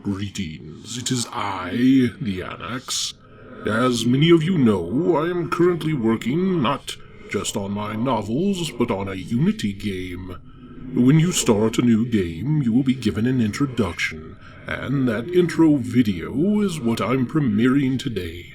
Greetings, it is I, the Annex. As many of you know, I am currently working not just on my novels, but on a Unity game. When you start a new game, you will be given an introduction, and that intro video is what I'm premiering today.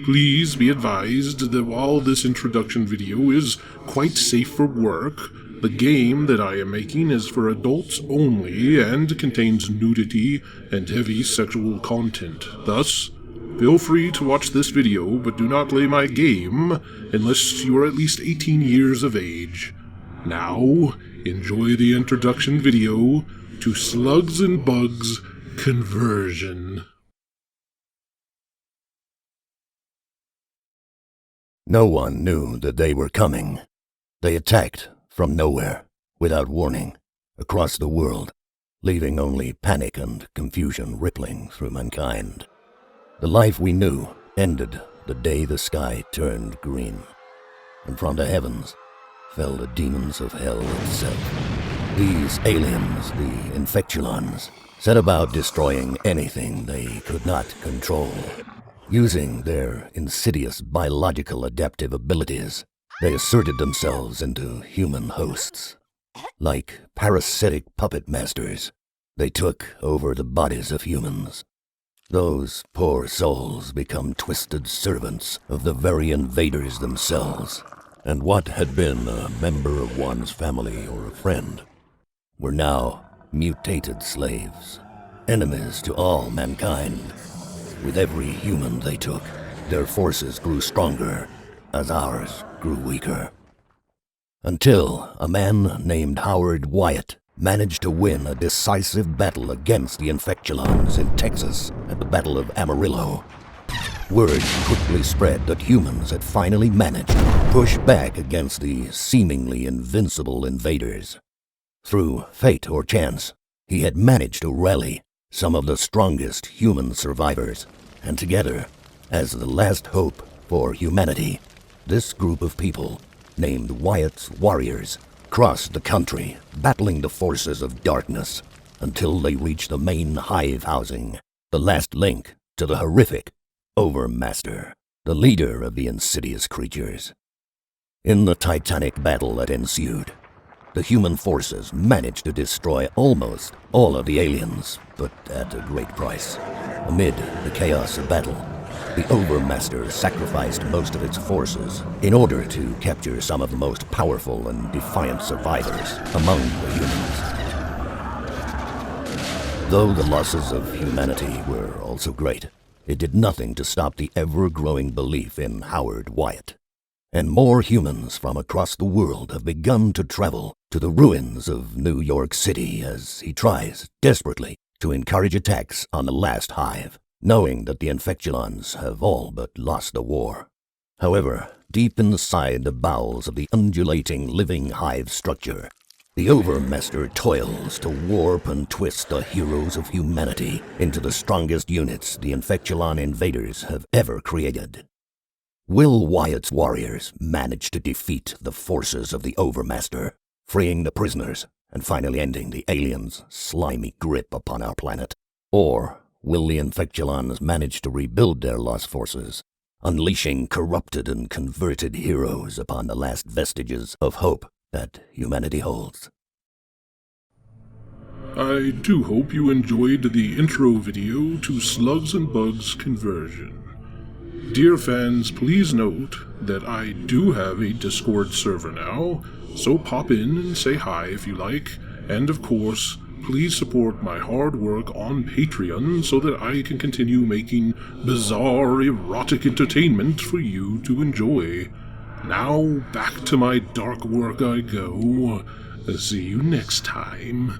Please be advised that while this introduction video is quite safe for work, the game that I am making is for adults only and contains nudity and heavy sexual content. Thus, feel free to watch this video, but do not play my game unless you are at least 18 years of age. Now, enjoy the introduction video to Slugs and Bugs Conversion. No one knew that they were coming. They attacked from nowhere, without warning, across the world, leaving only panic and confusion rippling through mankind. The life we knew ended the day the sky turned green, and from the heavens fell the demons of hell itself. These aliens, the Infectulons, set about destroying anything they could not control. Using their insidious biological adaptive abilities, they asserted themselves into human hosts. Like parasitic puppet masters, they took over the bodies of humans. Those poor souls become twisted servants of the very invaders themselves, and what had been a member of one's family or a friend were now mutated slaves, enemies to all mankind. With every human they took, their forces grew stronger as ours grew weaker. Until a man named Howard Wyatt managed to win a decisive battle against the Infectulons in Texas at the Battle of Amarillo. Word quickly spread that humans had finally managed to push back against the seemingly invincible invaders. Through fate or chance, he had managed to rally some of the strongest human survivors, and together, as the last hope for humanity, this group of people, named Wyatt's Warriors, crossed the country, battling the forces of darkness, until they reached the main hive housing, the last link to the horrific Overmaster, the leader of the insidious creatures. In the titanic battle that ensued, the human forces managed to destroy almost all of the aliens, but at a great price. Amid the chaos of battle, the Overmaster sacrificed most of its forces in order to capture some of the most powerful and defiant survivors among the humans. Though the losses of humanity were also great, it did nothing to stop the ever-growing belief in Howard Wyatt. And more humans from across the world have begun to travel to the ruins of New York City as he tries desperately to encourage attacks on the last hive, knowing that the Infectulons have all but lost the war. However, deep inside the bowels of the undulating living hive structure, the Overmaster toils to warp and twist the heroes of humanity into the strongest units the Infectulon invaders have ever created. Will Wyatt's warriors manage to defeat the forces of the Overmaster, freeing the prisoners and finally ending the aliens' slimy grip upon our planet? Or will the Infectulons manage to rebuild their lost forces, unleashing corrupted and converted heroes upon the last vestiges of hope that humanity holds? I do hope you enjoyed the intro video to Slugs and Bugs Conversion. Dear fans, please note that I do have a Discord server now, so pop in and say hi if you like, and of course, please support my hard work on Patreon so that I can continue making bizarre erotic entertainment for you to enjoy. Now, back to my dark work I go. See you next time.